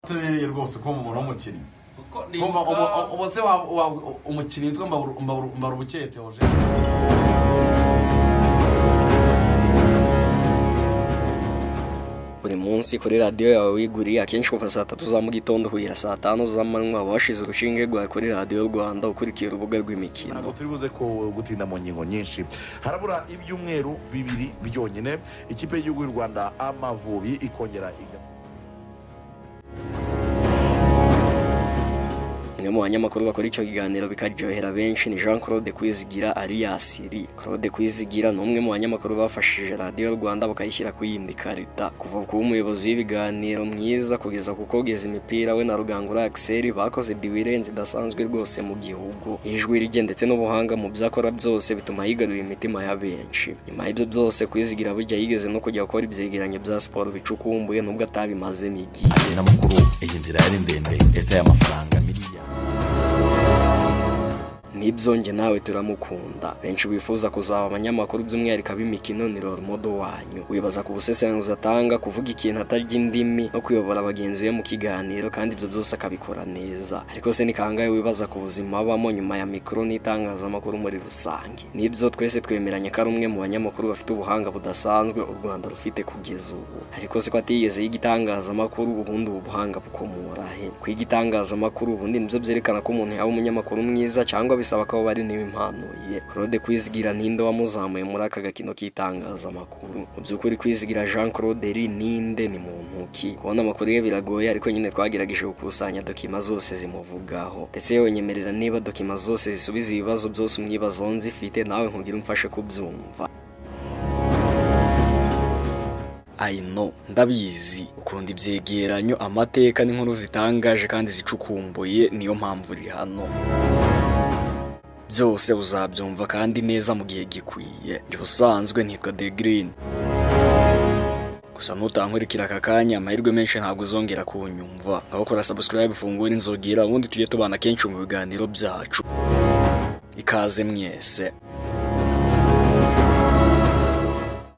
Tubereye rwose ko umuntu w'umukinnyi kumva ubose umukinnyi witwa Mbarubukeye Theogene. Buri munsi kuri radio yawe wiguriye akenshi kuva saa 3 za mu gitondo kugera saa 5 z'amanywa washize urushinge rwa kuri radio Rwanda ukurikiye urubuga rw'imikino. Ntabwo turi buze ko gutinda mu ngingo nyinshi. Harabura ibyumweru bibiri byonyine ikipe y'igihugu y'u Rwanda Amavubi ikongera igasa. Mu banyamakuru bakora icyo kiganiro bikaryohera benshi ni Jean Claude Kwizigira alias Ri. Claude Kwizigira ni umwe mu banyamakuru bafashije radio Rwanda bakayishyira ku yindi karita kuva ku umuyobozi w'ibiganiro mwiza kugeza ku kogeza imipira we na Rugangura Axel bakoze divirenze idasanzwe rwose mu gihugu. Ijwi rye ndetse n'ubuhanga mu byakora byose bituma yigarurira imitima ya benshi. Nyuma y'ibyo byose Kwizigira bijya yigeze no kujya gukora ibyegeranyo bya sport bicukumbuye nubwo atabimaze migi. Ati n'amakuru iyi nzira yari ndende ese y'amafaranga miliyari. Nibyo nge nawe turamukunda. Benshi bifuza kuzaba abanyamakuru by'umwihariko b'imikino ni role model wanyu. Wibaza ku busesenguzi atanga kuvuga ikintu atarya indimi no kuyobora abagenzi be mu kiganiro kandi ibyo byose akabikora neza. Ariko se ni kangahe wibaza ku buzima bamo nyuma ya mikro n'itangazamakuru muri rusange. Nibyo twese twemeranye ko ari umwe mu banyamakuru bafite ubuhanga budasanzwe u Rwanda rufite kugeza ubu. Ariko se ko atigeze y'igitangazamakuru ubundi ubuhanga bukomora he? Kwigitangazamakuru ubundi nibyo byerekana ko umuntu yaba umunyamakuru mwiza cyangwa bisaba ko bari n'impano ye. Claude Kwizigira ninde wamuzamuye muri aka gakino k'itangazamakuru? Mu by'ukuri Kwizigira Jean Claude Ri ninde ni muntu ki? Kubona amakuru ye biragoye ariko nyine twagerageje gukusanya dokima zose zimuvugaho. Ndetse yewe nyemerera niba dokima zose zisubiza ibibazo byose umwibazo nzifite nawe nkugira umfashe kubyumva. I know ndabizi ukunda ibyegeranyo amateka n'inkuru zitangaje kandi zicukumbuye niyo mpamvu uri hano. Byose uzabyumva kandi neza mu gihe gikwiye. Njye usanzwe nitwa The Green. Gusa nutankurikira aka kanya amahirwe menshi ntabwo uzongera kunyumva. Aho kora subscribe fungura inzogera ubundi tujye tubana kenshi mu biganiro byacu. Ikaze mwese.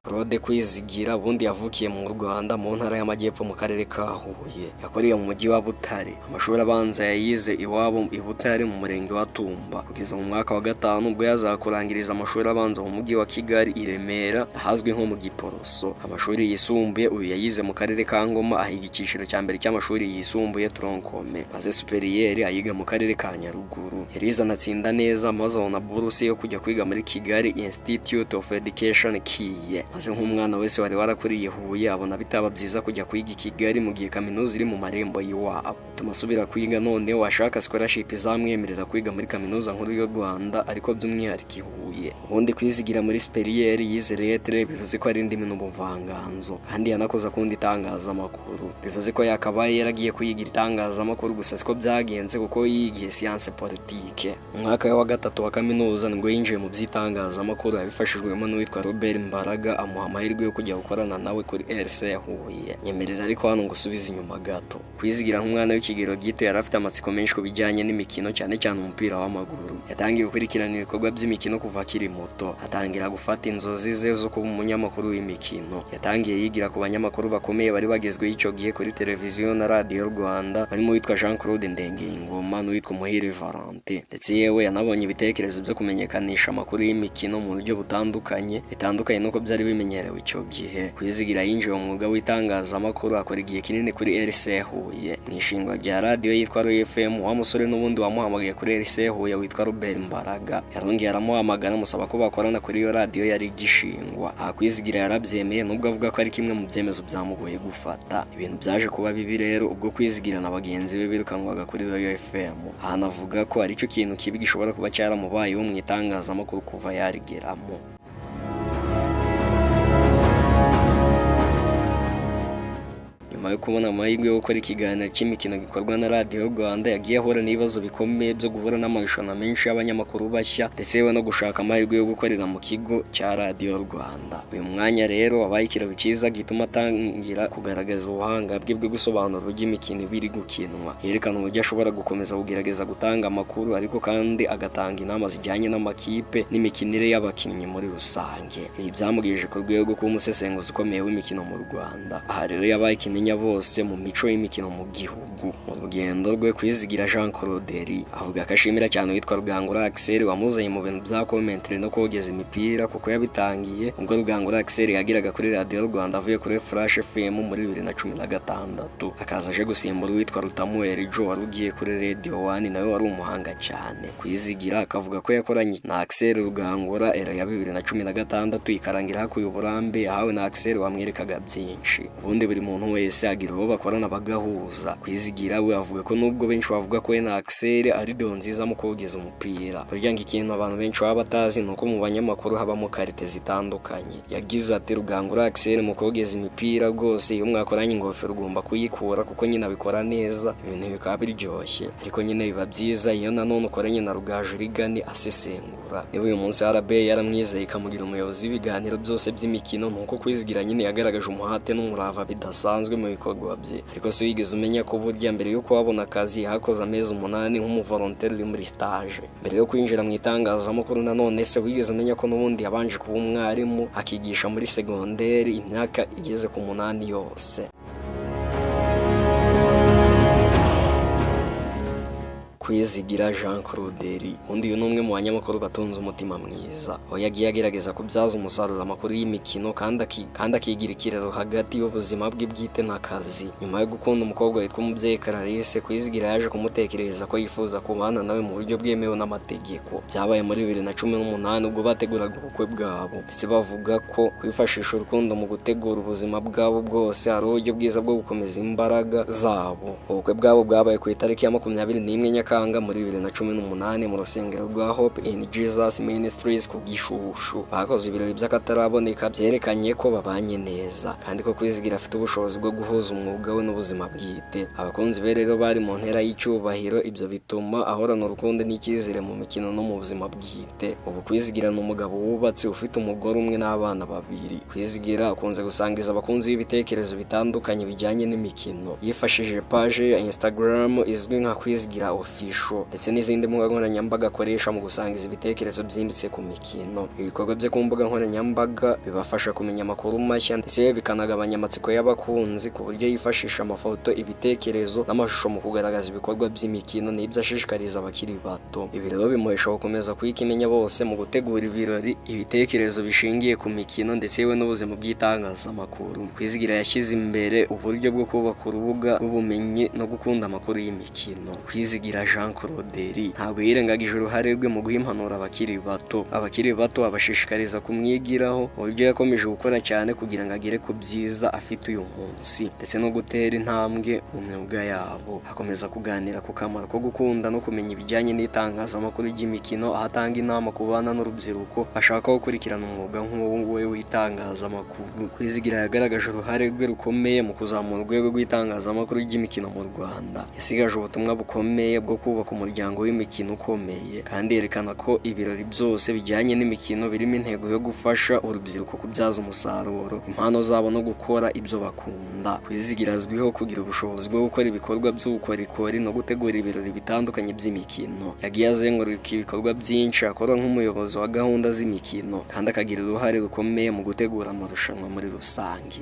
Claude Kwizigira ubundi yavukiye mu Rwanda mu ntara y'Amajyepfo mu karere ka Huye. Yakoreye mu mujyi wa Butare. Amashuri abanza yayize iwabo i Butare mu murenge wa Tumba kugeza mu mwaka wa 5 ubwo yazakurangiriza amashuri abanza mu mujyi wa Kigali i Remera ahazwi nko mu Giporoso. Amashuri yisumbuye uyu yayize mu karere ka Ngoma ahiga ikiciro cya mbere cy'amashuri yisumbuye Tronkome maze superieur ayiga mu karere ka Nyaruguru. Yarize anatsinda neza maze abona buruse yo kujya kwiga muri Kigali Institute of Education Kiye. Nk'umwana wese wari warakuriye Huye abona bitaba byiza kujya kwiga i Kigali mu gihe kaminuza iri mu marembo y'iwabo. Tumasubira kwiga none washaka scholarship izamwemerera kwiga muri kaminuza nkuru y'u Rwanda ariko by'umwihariko i Huye. Ubundi Kwizigira muri superieur yize lettre bivuze ko ari indimi n'ubuvanganzo kandi yanakoze akundi itangazamakuru. Bivuze ko yakabaye yaragiye kwiga itangazamakuru gusa siko byagenze kuko yigiye science politique. Umwaka wa 3 wa kaminuza ngo yinjiye mu by'itangazamakuru yabifashijwemo n'uwitwa Robert Mbaraga amahirwe yo kujya gukorana nawe kuri RC Huye. Nyemerera ariko hano ngo usubize inyuma gato. Kwizigira nk'umwana w'ikigero gito yarafite amatsiko menshi ku bijyanye n'imikino cyane cyane umupira w'amaguru. Yatangiye gukurikirana ibikorwa by'imikino kuva akiri muto. Atangira gufata inzozi ze zo kuba umunyamakuru w'imikino. Yatangiye yigira ku banyamakuru bakomeye bari bagezweho icyo gihe kuri televiziyo na radio Rwanda barimo witwa Jean Claude Ndengeyingoma n'uwitwa Muhire Valentin. Ndetse yewe yanabonye ibitekerezo byo kumenyekanisha amakuru y'imikino mu buryo bitandukanye nuko byari bimenyerewe icyo gihe. Kwizigira yinjiye mu mwuga w'itangazamakuru akora igihe kinini kuri RC Huye. Mu ishingwa rya radio yitwa FM wa musore n'ubundi wamuhamagaye kuri RC Huye witwa Robert Mbaraga. Yarongeye aramuhamagara musaba ko bakorana kuri iyo radio yari igishingwa. Kwizigira yarabyemeye nubwo avuga ko ari kimwe mu byemezo byamugoye gufata. Ibintu byaje kuba bibi rero ubwo Kwizigira na bagenzi be birukanwaga kuri iyo FM. Hanavuga ko ari cyo kintu kibi gishobora kuba cyaramubayeho mu itangazamakuru kuva yarigeramo. Nyuma yo kubona amahirwe yo gukora ikiganiro cy'imikino gikorwa na radio Rwanda yagiye ahura n'ibibazo bikomeye byo guhura n'amarushanwa menshi y'abanyamakuru bashya ndetse yewe no gushaka amahirwe yo gukorera mu kigo cya radio Rwanda. Uyu mwanya rero wabaye ikiraro cyiza gituma atangira kugaragaza ubuhanga bwe bwo gusobanura iby'imikino biri gukinwa. Yerekana uburyo ashobora gukomeza kugerageza gutanga amakuru ariko kandi agatanga inama zijyanye n'amakipe n'imikinire y'abakinnyi muri rusange. Ibi byamugejeje ku rwego rwo kuba umusesenguzi ukomeye w'imikino mu Rwanda. Aha rero yabaye ikimenyabose bose mu mico y'imikino mu gihugu. Mu rugendo rwe Kwizigira Jean Claude avuga ko ashimira cyane witwa Rugangura Axel wamuzanye mu bintu bya commentary no kogeza imipira kuko yabitangiye ubwo Rugangura Axel yagiraga kuri Radio Rwanda avuye kuri Flash FM muri 2016 akaza aje gusimbura witwa Rutamuel Jo warugiye kuri Radio 1 nawe wari umuhanga cyane. Kwizigira akavuga ko yakoranye na Axel Rugangura era ya 2016 ikarangira hakuye uburambe yahawe na Axel wamwerekaga byinshi. Ubundi buri muntu wese agira uwo bakorana bagahuza. Kwizigira we avuga ko nubwo benshi bavuga ko na Axel ari do nziza mu kogeza umupira burya ngo ikintu abantu benshi baba batazi nuko mu banyamakuru habamo karite zitandukanye. Yagize ati Rugangura Axel mu kogeza imipira rwose iyo mwakoranye ingofero ugomba kuyikura kuko nyine abikora neza ibintu bikaba biryoshye ariko nyine biba byiza iyo nanone ukoranye na Rugaju Rigani asesengura. Niba uyu munsi RB yaramwizeye ikamugira umuyobozi w'ibiganiro byose by'imikino nuko Kwizigira nyine yagaragaje umuhate n'umurava bidasanzwe mu bikorwa bye. Ariko se wigeze umenya ko burya mbere yuko wabona akazi hakoze amezi 8 nk'umuvolontaire uri muri stage mbere yo kwinjira mu itangazamakuru? Nanone se wigeze umenya ko n'ubundi yabanje kuba umwarimu akigisha muri secondaire imyaka igeze ku 8 yose? Kwizigira Jean Claude undi uyu numwe mu banyamakuru batunze umutima mwiza aho yagiye agerageza kubyaza umusaruro amakuru y'imikino kandi akigira ikiraro hagati y'ubuzima bwe bwite n'akazi. Nyuma yo gukunda umukobwa witwa umubyeyi Clarisse, Kwizigira yaje kumutekereza ko yifuza kubana nawe mu buryo bwemewe n'amategeko. Byabaye muri 2018 ubwo bateguraga ubukwe bwabo ndetse bavuga ko kwifashisha urukundo mu gutegura ubuzima bwabo bwose ari uburyo bwiza bwo gukomeza imbaraga zabo. Ubukwe bwabo bwabaye ku itariki ya 21 Nyakanga muri 2018 mu rusengero rwa Hope in Jesus Ministries ku Gishushu. Bakoze ibirori by'akataraboneka byerekanye ko babanye neza kandi ko Kwizigira afite ubushobozi bwo guhuza umwuga we n'ubuzima bwite. Abakunzi be rero bari mu ntera y'icyubahiro, ibyo bituma ahorana urukundo n'icyizere mu mikino no mu buzima bwite. Ubu Kwizigira ni umugabo wubatse ufite umugore umwe n'abana 2. Kwizigira akunze gusangiza abakunzi b'ibitekerezo bitandukanye bijyanye n'imikino yifashishije page ya Instagram izwi nka Kwizigira Official ndetse n'izindi mbuga nkoranyambaga akoresha mu gusangiza ibitekerezo byimbitse ku mikino. Ibikorwa bye ku mbuga nkoranyambaga bibafasha kumenya amakuru mashya ndetse bikanagabanya amatsiko y'abakunzi ku buryo yifashisha amafoto, ibitekerezo n'amashusho mu kugaragaza ibikorwa by'imikino n'ibyo ashishikariza abakiri bato. Ibi rero bimuhesha gukomeza kwikimenya bose mu gutegura ibirori, ibitekerezo bishingiye ku mikino ndetse yewe n'ubuzima bw'itangazamakuru. Kwizigira yashyize imbere uburyo bwo kubaka urubuga rw'ubumenyi no gukunda amakuru y'imikino. Kwizigira Jean Claude ntabwo yirengagije uruhare rwe mu guha impanuro abakiri bato abashishikariza kumwigiraho uburyo yakomeje gukora cyane kugira ngo agere ku byiza afite uyu munsi ndetse no gutera intambwe mu myuga yabo. Akomeza kuganira ku kamaro ko gukunda no kumenya ibijyanye n'itangazamakuru ry'imikino, ahatanga inama ku bana n'urubyiruko bashaka gukurikirana umwuga nk'uwo w'itangazamakuru. Kwizigira yagaragaje uruhare rwe rukomeye mu kuzamura urwego rw'itangazamakuru ry'imikino mu Rwanda. Yasigaje ubutumwa bukomeye bwo kubaka umuryango w'imikino ukomeye kandi yerekana ko ibirori byose bijyanye n'imikino birimo intego yo gufasha urubyiruko kubyaza umusaruro impano zabo no gukora ibyo bakunda. Kwizigira azwiho kugira ubushobozi bwo gukora ibikorwa by'ubukorikori no gutegura ibirori bitandukanye by'imikino. Yagiye azenguruka ibikorwa byinshi akora nk'umuyobozi wa gahunda z'imikino kandi akagira uruhare rukomeye mu gutegura amarushanwa muri rusange.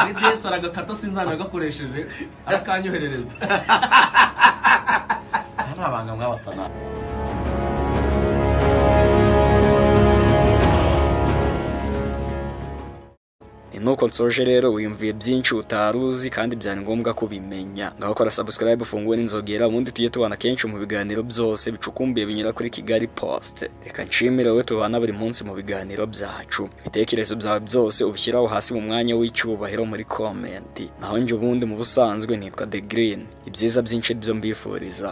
Nidesa aragakato sinzana gakoresheje arakanyoherereza. Ntabanga mwabatana. Nuko nsoje rero wiyumviye byinshi utaruzi kandi byari ngombwa kubimenya. Ngaho kora subscribe ufunguwe n'inzogera ubundi tujye tubana kenshi mu biganiro byose bicukumbuye binyura kuri Kigali Post. Reka nshimire wowe tubana buri munsi mu biganiro byacu. Ibitekerezo byawe byose ubishyiraho hasi mu mwanya w'icyubahiro muri comment. Naho nje ubundi mu busanzwe nitwa The Green. Ibyiza byinshi byo mbifuriza.